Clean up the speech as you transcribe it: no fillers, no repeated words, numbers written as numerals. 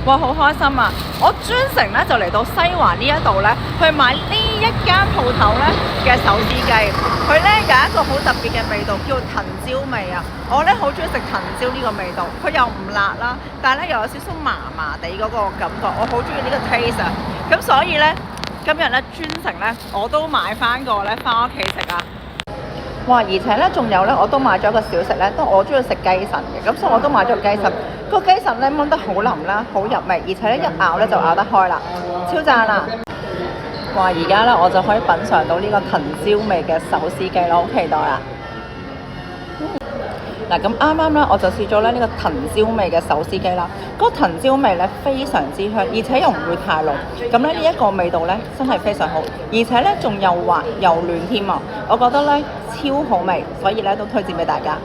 哇，好開心啊！我專程咧就嚟到西環呢一度咧，去買呢一間鋪頭咧嘅手撕雞。佢咧有一個好特別嘅味道，叫藤椒味啊！我咧好中意食藤椒呢個味道，佢又唔辣啦，但係咧又有少少麻麻地嗰個感覺，我好中意呢個 taste 啊！咁所以咧今日咧專程咧我都買翻個咧翻屋企食啊！哇！而且咧，仲有咧，我都買咗個小食咧，都我中意食雞腎嘅，咁所以我都買咗個雞腎。個雞腎咧炆得好腍啦，好入味，而且咧一咬咧就咬得開啦，超讚啦！哇！而家咧我就可以品嚐到呢個藤椒味嘅手撕雞啦，好期待啊！嗱，咁啱啱咧我就試咗咧呢個藤椒味嘅手撕雞啦，嗰個藤椒味咧非常之香，而且又唔會太濃。咁咧呢一個味道咧真係非常好，而且咧仲又滑又嫩添啊！我覺得咧超好味，所以咧都推薦俾大家。